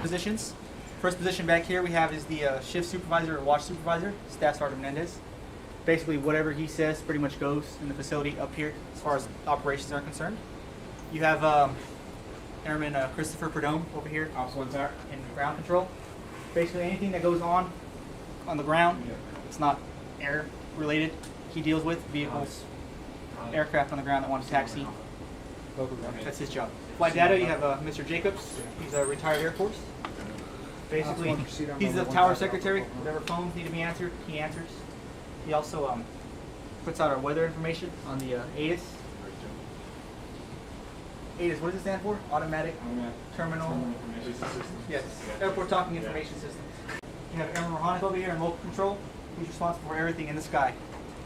positions. First position back here we have is the shift supervisor or watch supervisor, Staff Sergeant Menendez. Basically whatever he says pretty much goes in the facility up here as far as operations are concerned. You have Airman Christopher Perdome over here in ground control. Basically anything that goes on the ground, it's not air related, he deals with vehicles, aircraft on the ground that want to taxi. That's his job. Flight data, you have Mr. Jacobs. He's a retired Air Force. Basically, he's the tower secretary. Whatever phones need to be answered, he answers. He also puts out our weather information on the ATIS. ATIS, what does it stand for? Automatic Terminal Information System. Yes, Airport Talking Information System. You have Airman Rohanek over here in local control. He's responsible for everything in the sky.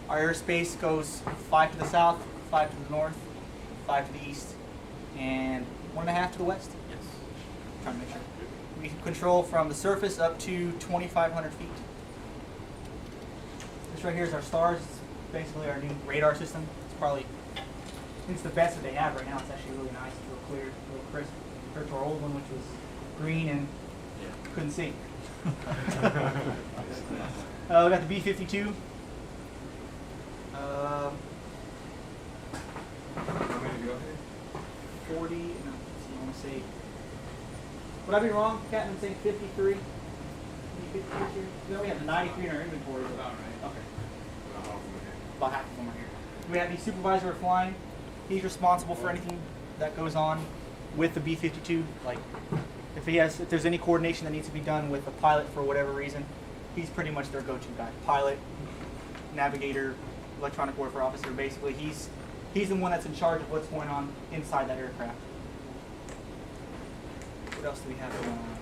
Our airspace goes 5 to the south, 5 to the north, 5 to the east, and 1.5 to the west. Yes. Trying to make sure. We control from the surface up to 2,500 feet. This right here is our stars. It's basically our new radar system. It's the best that they have right now. It's actually really nice. It's real clear, real crisp. Compared to our old one, which was green and couldn't see. We got the B-52. How many to go? 40. No, I want to say. Would I be wrong, Captain, saying 53? 53 here? No, we have the 93 in our inventory. About right. Okay. About half of them are here. We have the supervisor of flying. He's responsible for anything that goes on with the B-52. Like, if there's any coordination that needs to be done with the pilot for whatever reason, he's pretty much their go-to guy. Pilot, navigator, electronic warfare officer. Basically, he's the one that's in charge of what's going on inside that aircraft. What else do we have going on?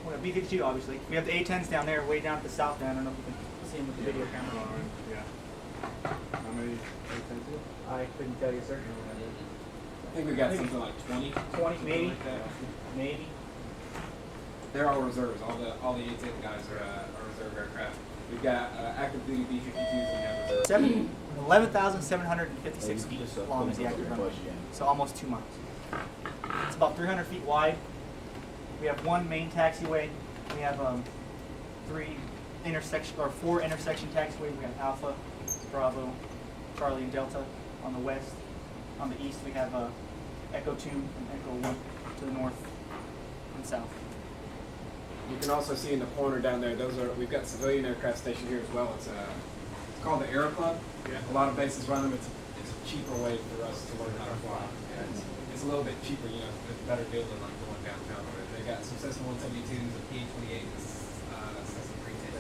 We have B-52, obviously. We have the A-10s down there, way down at the south there. I don't know if you can see them with the video camera. Yeah. How many A-10s? I couldn't tell you, sir. I think we got something like 20. 20, maybe. Like that. Maybe. They're all reserves. All the A-10 guys are reserve aircraft. We've got active duty B-52s and we have reserve. 11,756 feet long is the active runway, so almost 2 miles. It's about 300 feet wide. We have one main taxiway. We have 4 intersection taxiways. We have Alpha, Bravo, Charlie, and Delta on the west. On the east, we have Echo 2 and Echo 1 to the north and south. You can also see in the corner down there, we've got civilian aircraft stationed here as well. It's called the Aero Club. Yeah. A lot of bases run them. It's a cheaper way for us to learn how to fly. Yeah, it's a little bit cheaper, you know, it's a better deal than like going downtown. They got some Cessna 172s, a PA-28s, Cessna 310.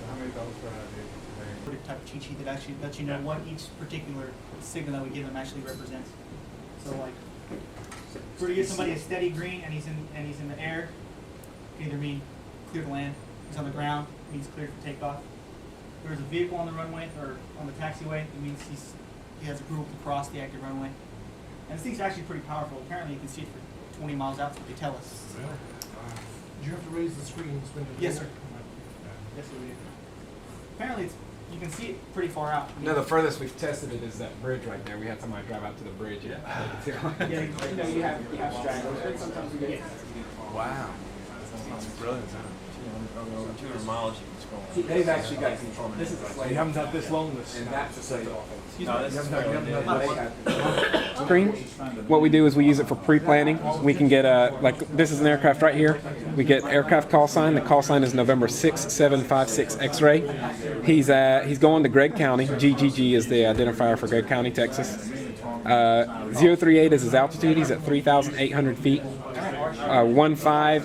How many dollars per hour do you Type of cheat sheet that actually lets you know what each particular signal that we give them actually represents. So like, we're to give somebody a steady green and he's in the air, it either mean clear to land. He's on the ground, it means clear for takeoff. If there's a vehicle on the runway or on the taxiway, it means he has approval to cross the active runway. And this thing's actually pretty powerful. Apparently you can see it for 20 miles out, that's what they tell us. Really? Wow. Did you have to raise the screens when you Yes, sir. Yes, sir, we did. Apparently you can see it pretty far out. No, the furthest we've tested it is that bridge right there. We had somebody drive out to the bridge. Yeah, you have stragglers. Sometimes we get. Wow. That's brilliant. 200 miles you can go on. They've actually got control. This is a You haven't had this long, and that's a slate off. Screen. What we do is we use it for pre-planning. We can get like this is an aircraft right here. We get aircraft call sign. The call sign is November 6756 X-ray. He's going to Gregg County. GGG is the identifier for Gregg County, Texas. 038 is his altitude. He's at 3,800 feet. 15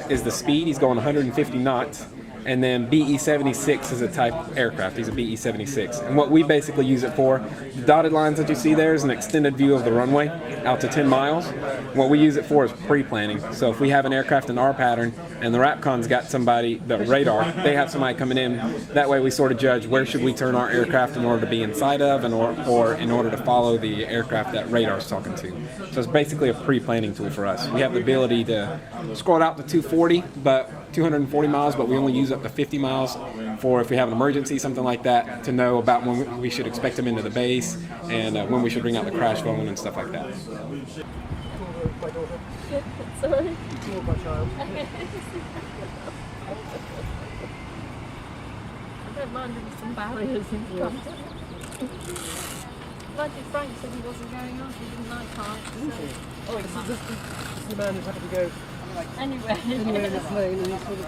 is the speed. He's going 150 knots. And then BE-76 is a type of aircraft. He's a BE-76. And what we basically use it for, the dotted lines that you see there is an extended view of the runway out to 10 miles. What we use it for is pre-planning. So if we have an aircraft in our pattern and the RAPCON's got somebody, the radar, they have somebody coming in, that way we sort of judge where should we turn our aircraft in order to be inside of and or in order to follow the aircraft that radar's talking to. So it's basically a pre-planning tool for us. We have the ability to score it out to 240, but 240 miles, but we only use up to 50 miles for if we have an emergency, something like that, to know about when we should expect them into the base and when we should bring out the crash phone and stuff like that. Sorry. You're my child. I don't mind if there's some barriers in front. Like if Frank said he wasn't going on, he didn't like heights. So. Oh, this is the man who's happy to go Anyway. anywhere in this lane and he's sort of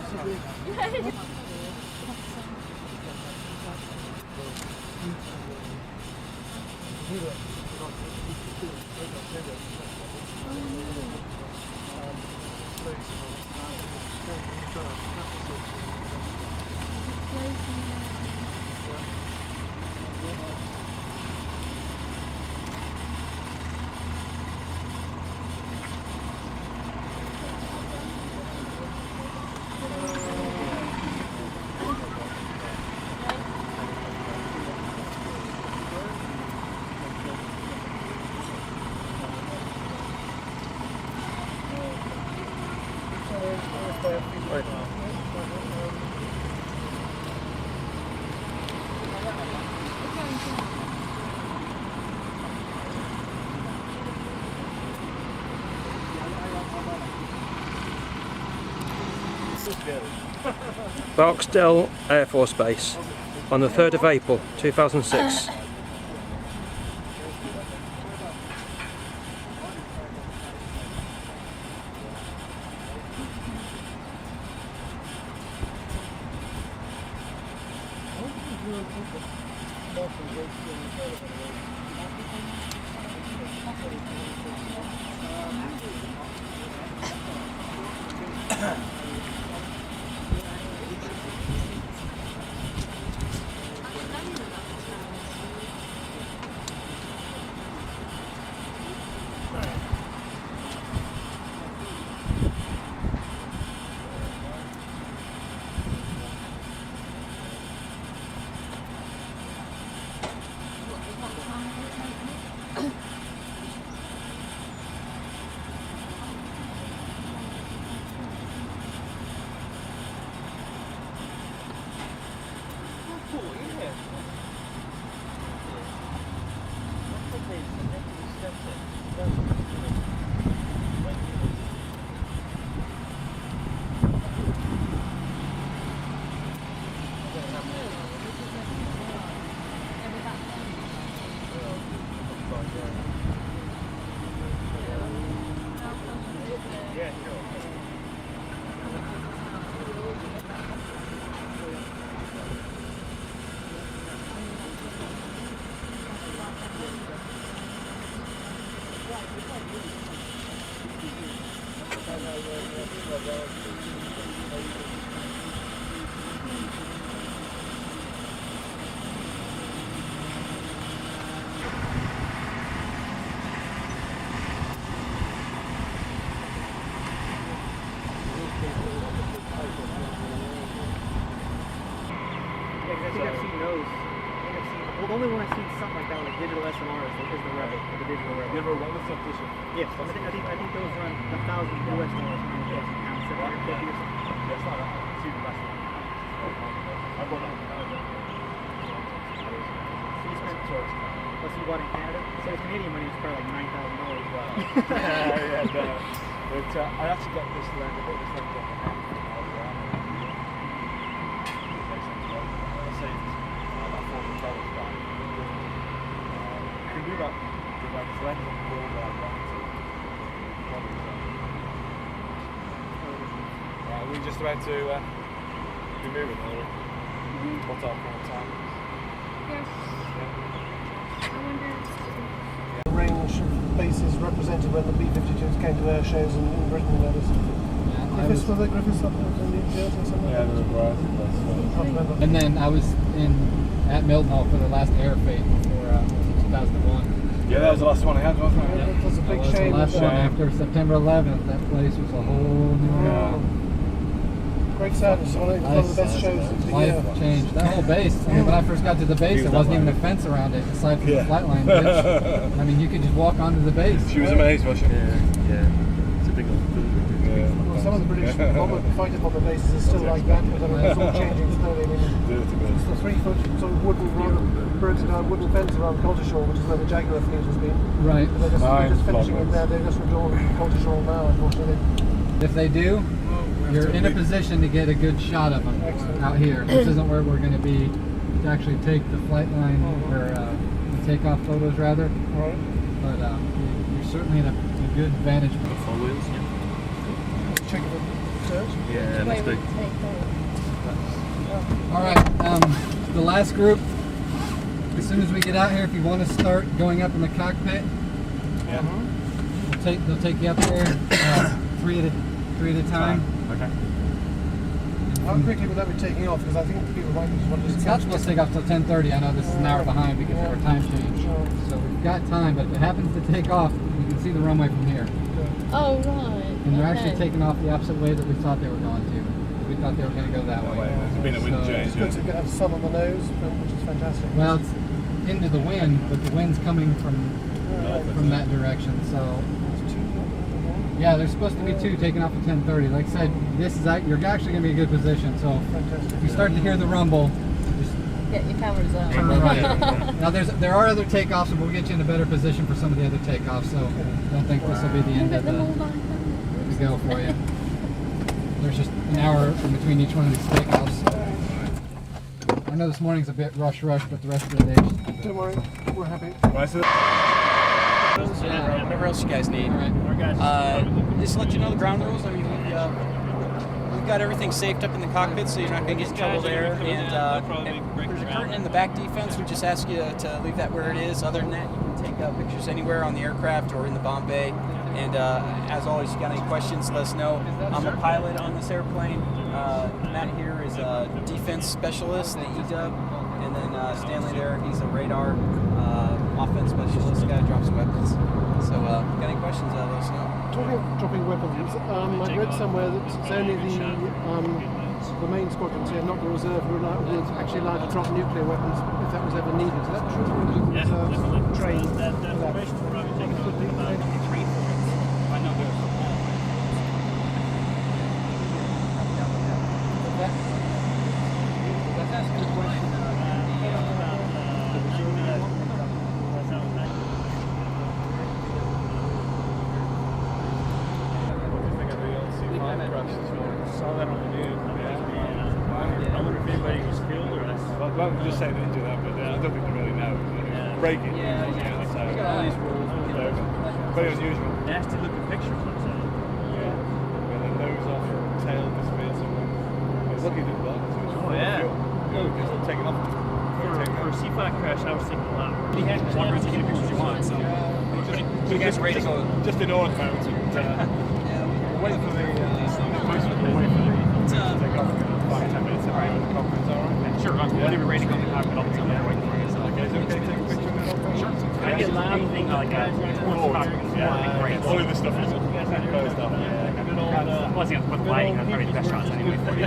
Barksdale Air Force Base on the 3rd of April 2006. Well, the only one I've seen something like that, like digital SMR, is the Rebel, the digital Rebel. You ever run this competition? Yes, I think those run $1,000 US. Yes, $750 or something. That's not a super fast one. I bought that in Canada. So you spent, plus you bought in Canada? So it's Canadian money, it's probably like $9,000. Wow. Yeah, no. But I actually got this land, I bought this land on the map. I saved about $400 back. You can do that with like this land on the board where I ran to. Right, we're just about to be moving, are we? What's our current time? Yes. I wonder. The range of bases represented when the B-52s came to air shows in Britain and others. Griffiths, were there Griffiths up in New Jersey or something? Yeah, there was. I can't remember. And then I was at Mildenhall for the last air fate for 2001. Yeah, that was the last one I had, wasn't it? Yeah. It was a big That was shame. the last one after September 11th. That place was a whole new world. Great sadness. One of the best shows of the year. Life changed. That whole base. I mean, when I first got to the base, there wasn't even a fence around it, aside from the flight line bridge. I mean, you could just walk onto the base. She was amazed, wasn't she? Yeah. It's a big old building. Yeah. Well, some of the British fighter bomber bases are still like that, but it's all changing slowly. I mean, it's the 3-foot sort of BARKSDALE wooden fence around Coltishall, which is where the Jaguar fleet has been. Right. They're just finishing it there. They're just withdrawn from Coltishall now, unfortunately. If they do, you're in a position to get a good shot of them out here. This isn't where we're going to be to actually take the flight line or the takeoff photos, rather. Right. But you're certainly in a good vantage point. Check the search. Yeah, that's big. All right, the last group. As soon as we get out here, if you want to start going up in the cockpit, they'll take you up there three at a time. Okay. How quickly would that be taking off? Because I think people might just want to It's not supposed to take off till 10:30. I know this is an hour behind because of our time change. Sure. So we've got time, but if it happens to take off, you can see the runway from here. Oh, right. And they're actually taking off the opposite way that we thought they were going to. We thought they were going to go that way. There's been a wind It's change. good to have sun on the nose, which is fantastic. Well, it's into the wind, but the wind's coming from that direction. So yeah, there's supposed to be 2 taking off at 10:30. Like I said, you're actually going to be in a good position. So if you start to hear the rumble, just Get your cameras up. turn right. Now there are other takeoffs, and we'll get you in a better position for some of the other takeoffs. So don't think this will be the end of the go for you. There's just an hour in between each one of these takeoffs. I know this morning's a bit rush, but the rest of the day. Don't worry, we're happy. Whatever else you guys need. Just to let you know the ground rules. I mean, we've got everything safed up in the cockpit, so you're not going to get in trouble there. And there's a curtain in the back defense. We just ask you to leave that where it is. Other than that, you can take pictures anywhere on the aircraft or in the bomb bay. And as always, if you got any questions, let us know. I'm a pilot on this airplane. Matt here is a defense specialist, the EDUB. And then Stanley there, he's a radar offense specialist, guy that drops weapons. So, got any questions, let us know. Talking of dropping weapons, I read somewhere that it's only the main squadrons here, not the reserve, who are actually allowed to drop nuclear weapons if that was ever needed. Is that true? Yeah, reserves trained for that? Saw that on the news. I wonder if anybody was killed or that's. Well, I'm just saying they didn't do that, but I don't think they really know. Breaking. Yeah, So, we got all these rules. very unusual. Nasty looking pictures. Yeah. And then nose off, tail disappears. It's lucky it didn't blow. Oh, yeah. Because they're taking off. For a C5 crash, I was thinking a lot. You had as long as you get pictures you want, so. You guys ready to go? Just in order, man. Wait for the. Take off in 5-10 minutes. All right, with the cockpit, all right? Sure, whenever you're ready to go in the cockpit, I'll tell you I'm waiting for you. Okay, is it okay to take a picture of that? Sure. Can I get loud anything like a cockpit? Yeah, great. All of this stuff is closed up. Plus, you have to put the lighting on probably the best shots anyway for you.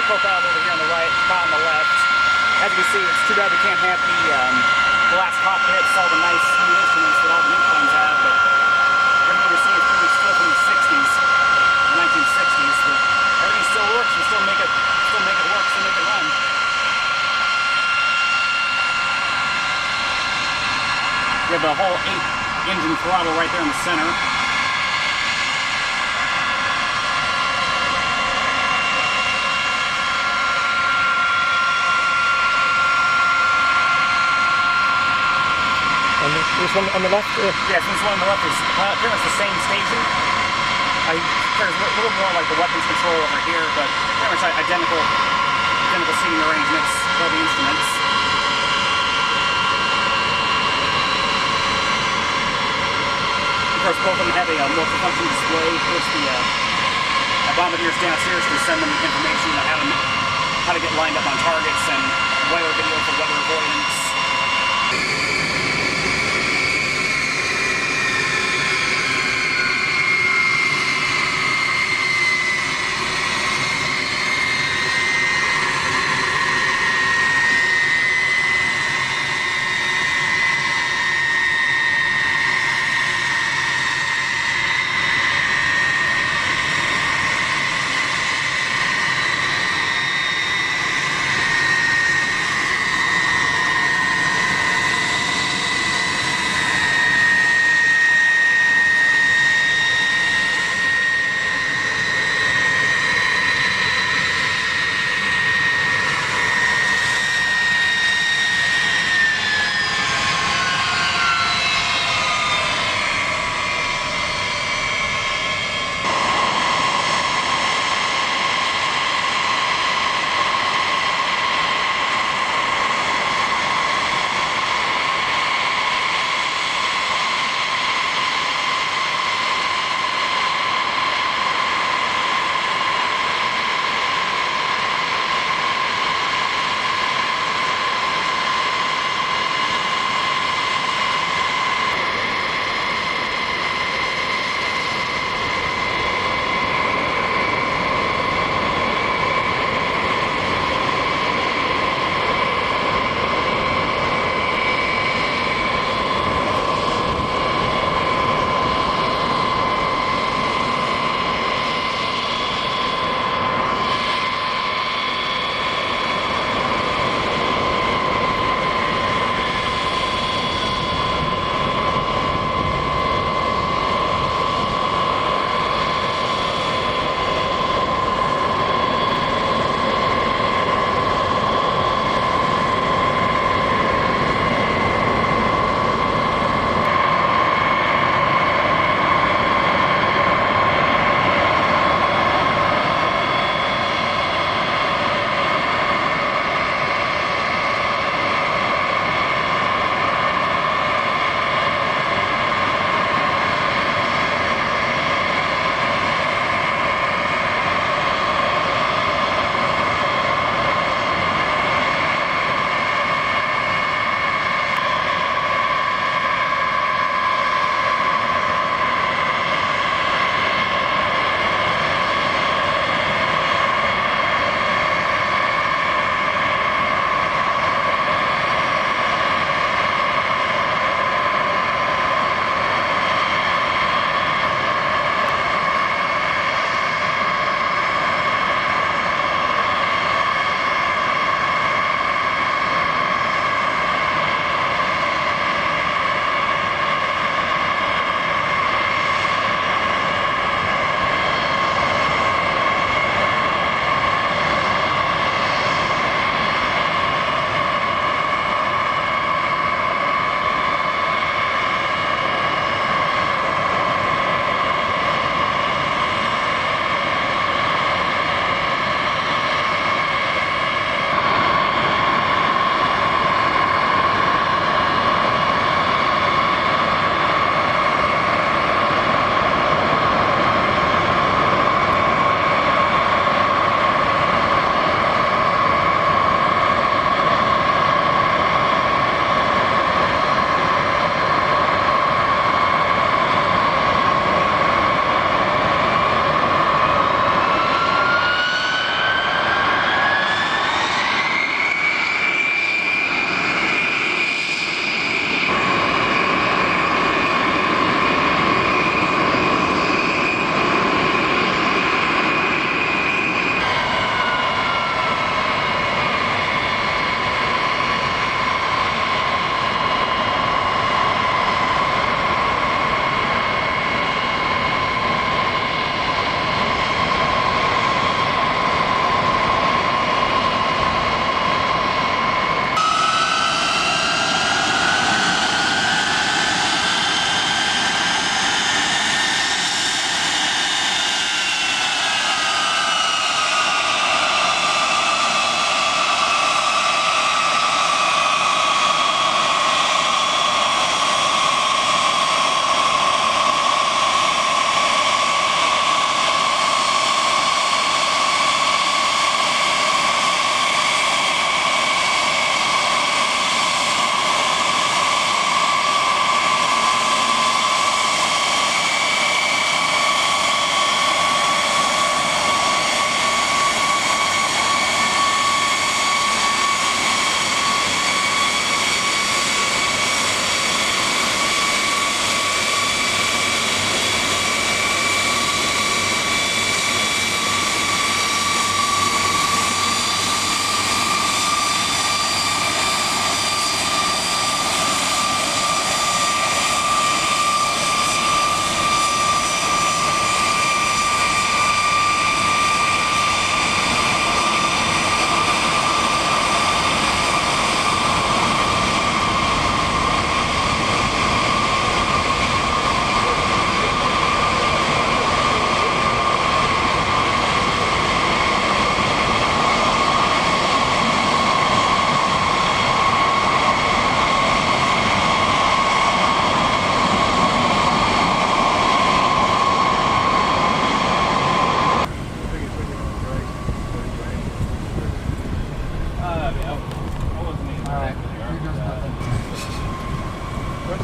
co-pilot over here on the right, pilot on the left. As you can see, it's too bad we can't have the glass cockpits, all the nice new instruments that all the new planes have, but everything you're seeing is pretty much still from the 60s, 1960s, but everything still works, and still make it work, still make it run. We have the whole 8-engine throttle right there in the center. And this one on the left? Yes, this one on the left is pretty much the same station. There's a little more like the weapons control over here, but pretty much identical seating arrangements for the instruments. Of course, both of them have a multifunction display. Of course, the bombardiers downstairs can send them information on how to get lined up on targets and weather video for weather avoidance.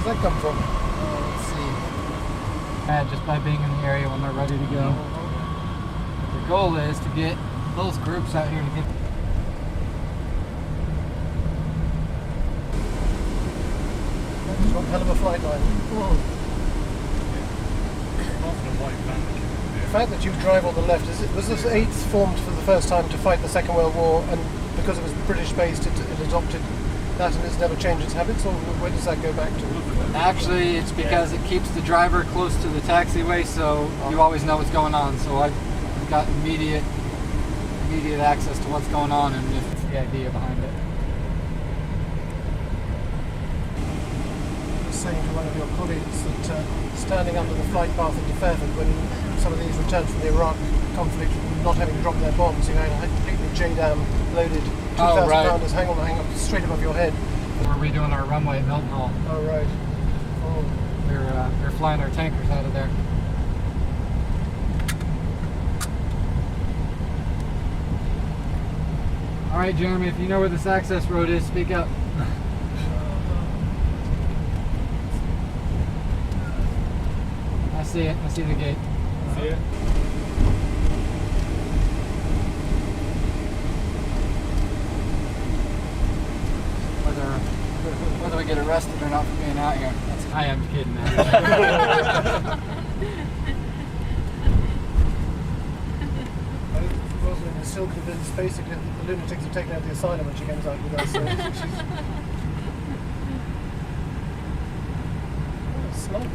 does that come from? Let's see. Just by being in the area when they're ready to go. The goal is to get those groups out here to get. It's got a hell of a flight line. The fact that you drive on the left, was this 8th formed for the first time to fight the Second World War, and because it was British based, it adopted that and it's never changed its habits, or where does that go back to? Actually, it's because it keeps the driver close to the taxiway, so you always know what's going on. So I've got immediate access to what's going on, and it's the idea behind it. I was saying to one of your colleagues that standing under the flight path into Fairford when some of these returned from the Iraq conflict, not having dropped their bombs, you had a completely JDAM loaded 2,000 pounders hang up straight above your head. We're redoing our runway at Milton Hall. Oh right. Oh. They're flying our tankers out of there. All right, Jeremy, if you know where this access road is, speak up. I see it. I see the gate. See it? Whether we get arrested or not for being out here. I am kidding, man. Rosalind is still convinced basically that the lunatics have taken out the asylum when she comes out with us. So she's sniper.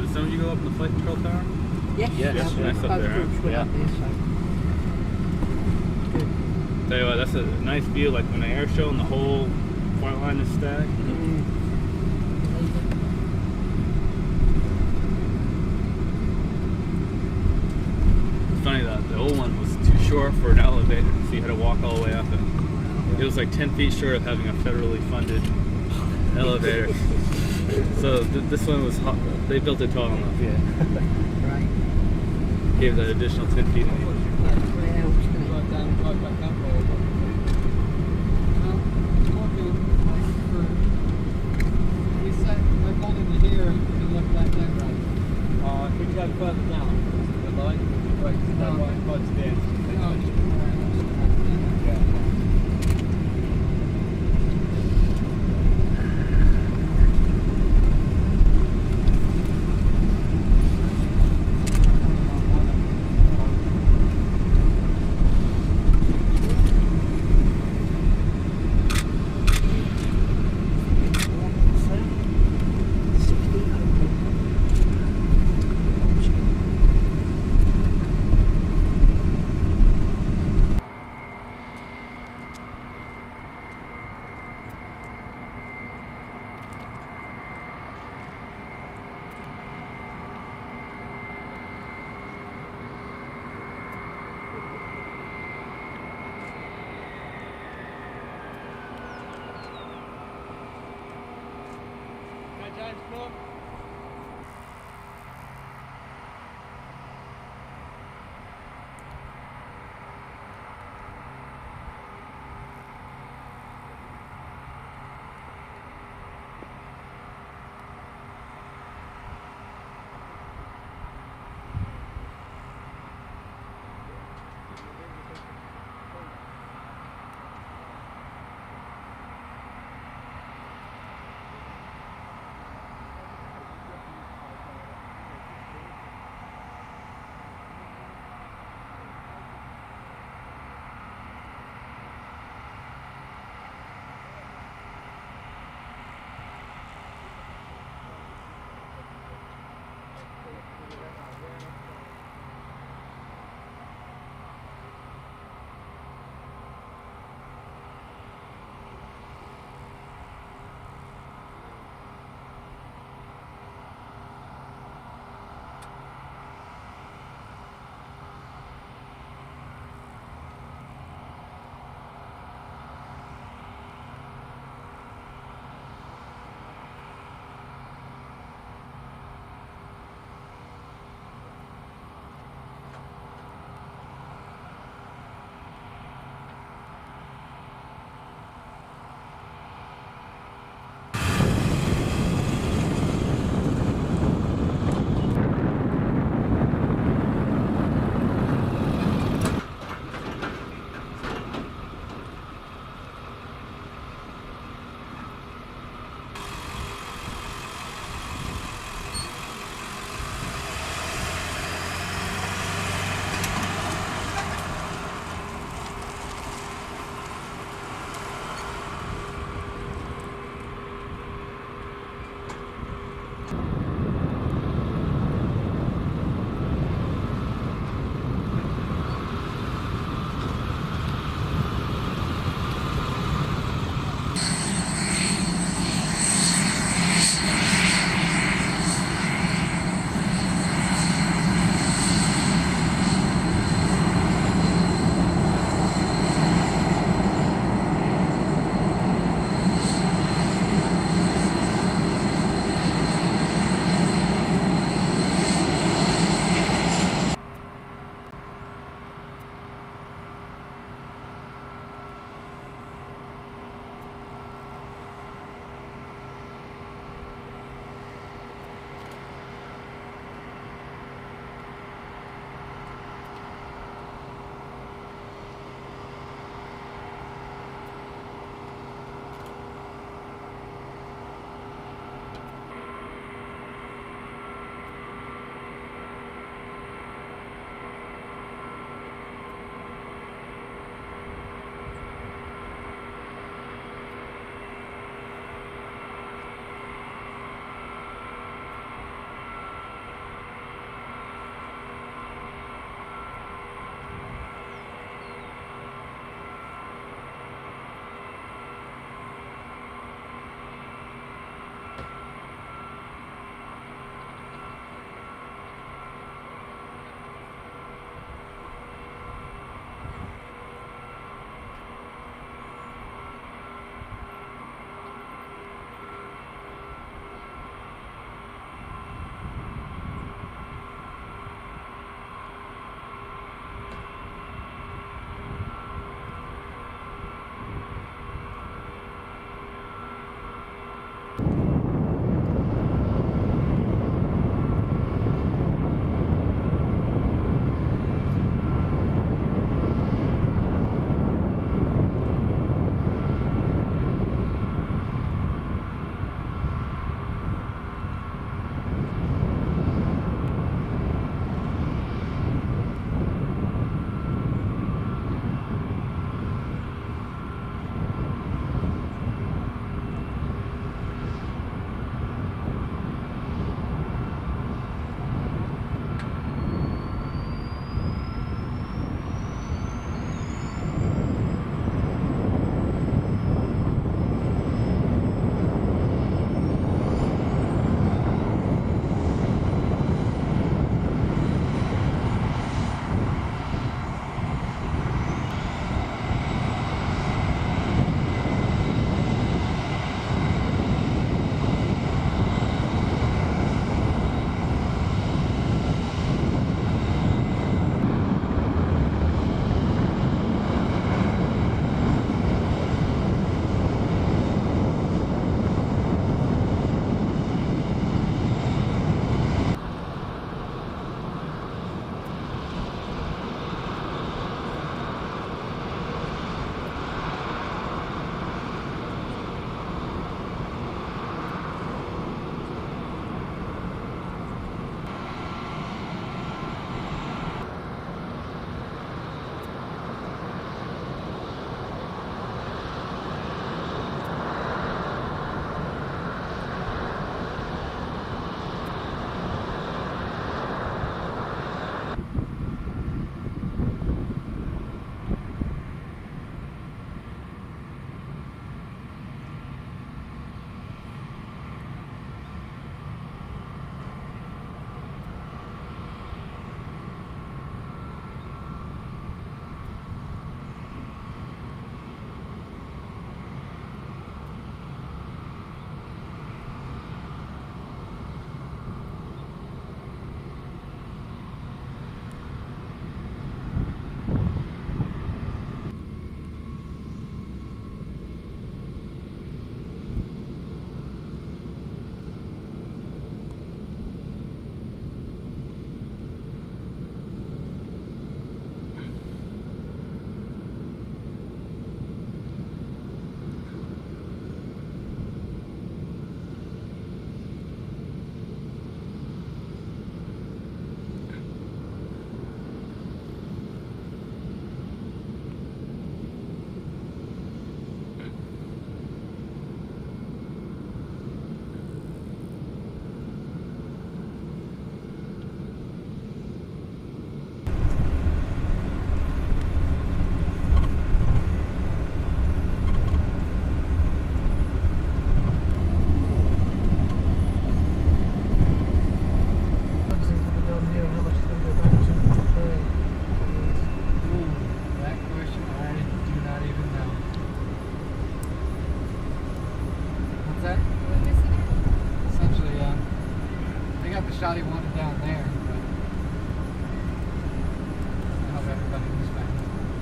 So as soon as you go up in the flight control tower? Yes. Yes. Nice up there, huh? Yeah. Tell you what, that's a nice view, like when the air show and the whole flight line is stacked. It's funny that the old one was too short for an elevator, so you had to walk all the way up it. It was like 10 feet short of having a federally funded elevator. So this one was hot. They built it tall enough. Yeah. Right. Gave that additional 10 feet.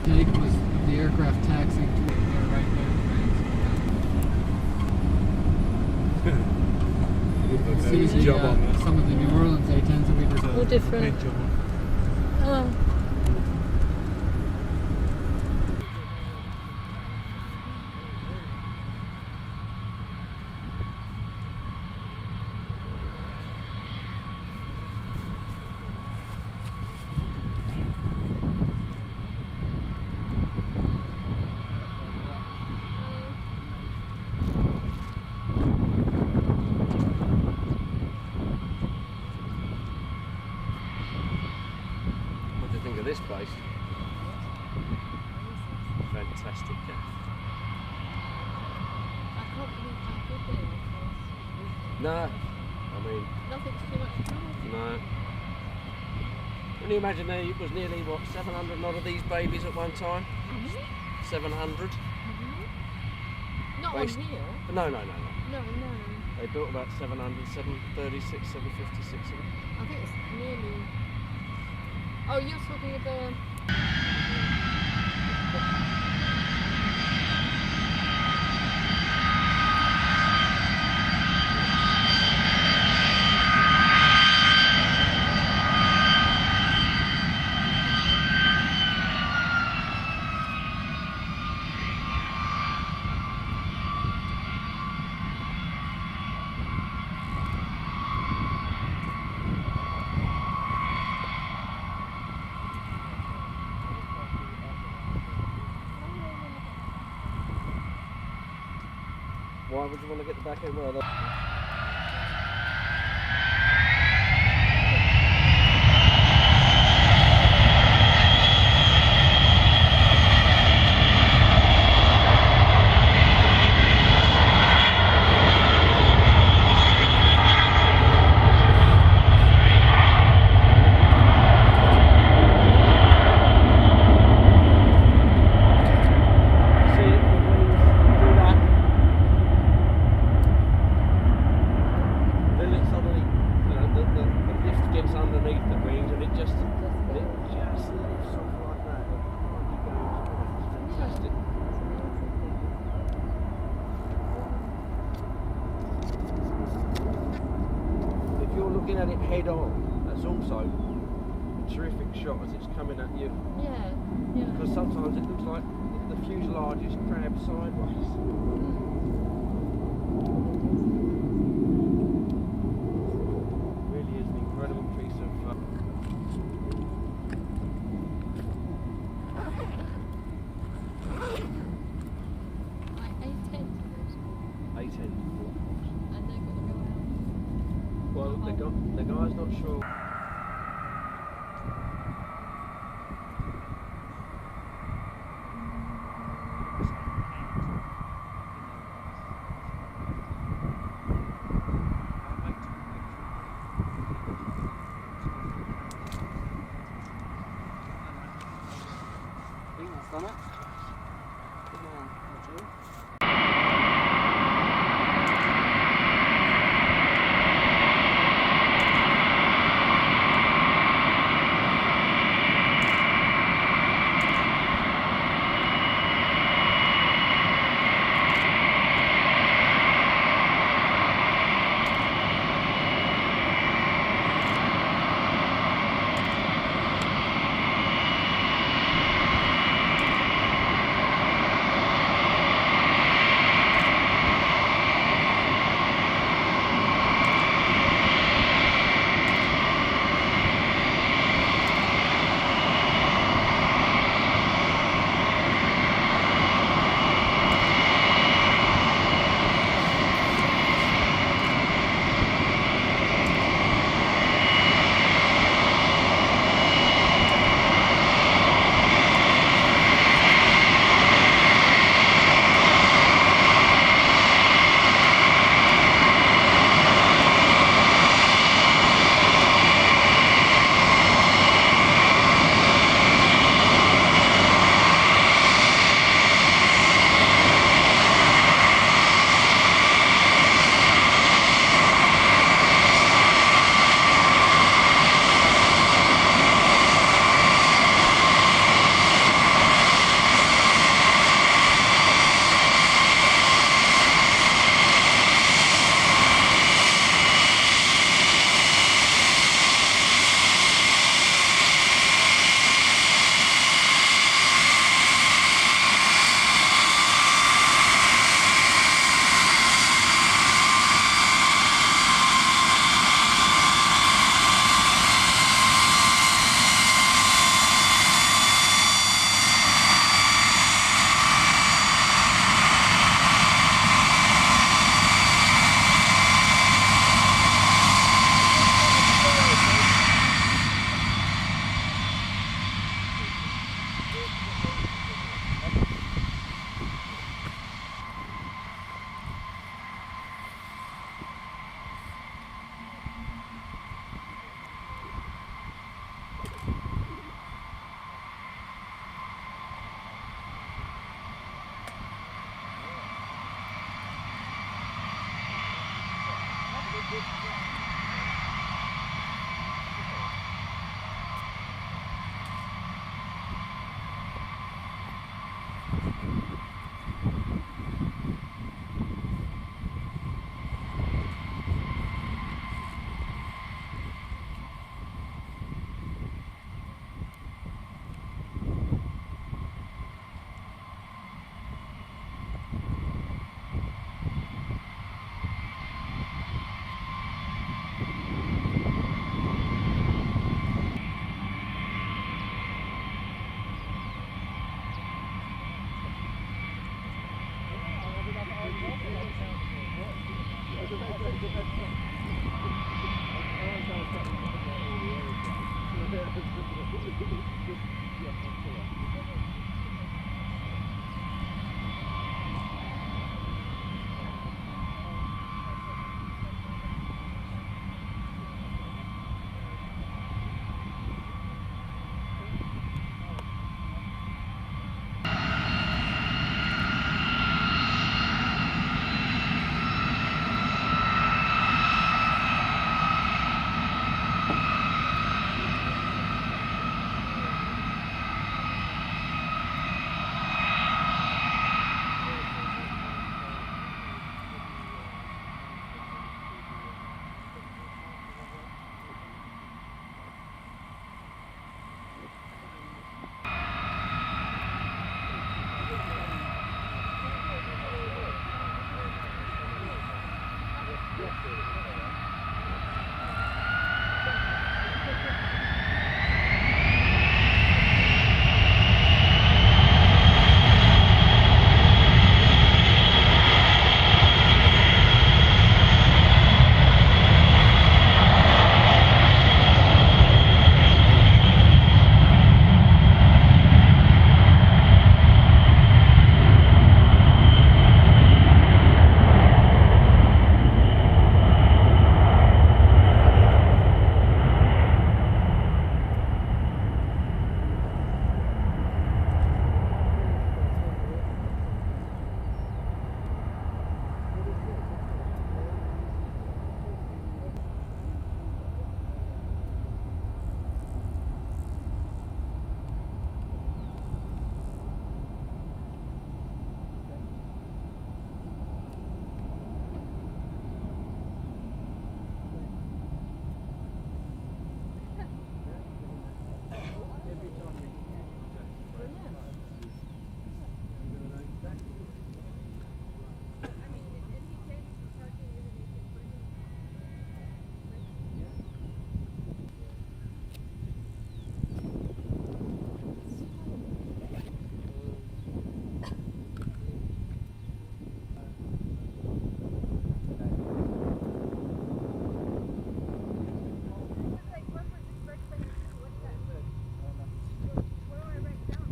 take was the aircraft taxiing to there, right there. See some of the New Orleans A-10s that we were All different. Oh. What do you think of this place? Fantastic. I can't believe how good they are. No, I mean, Nothing's too much trouble. no. Can you imagine there was nearly, what, 700 odd of these babies at one time? 700? Not on Based- here. No. No, no. They built about 700, 736, 756 of them. I think it's nearly. Oh, you're talking of the. Why would you want to get the back end? Well, looking at it head on, that's also a terrific shot as it's coming at you. Yeah. Because sometimes it looks like the fuselage is crabbed sideways. Really is an incredible piece of. A10. And they're going to go out. Well, the guy's not sure. I think that's done it.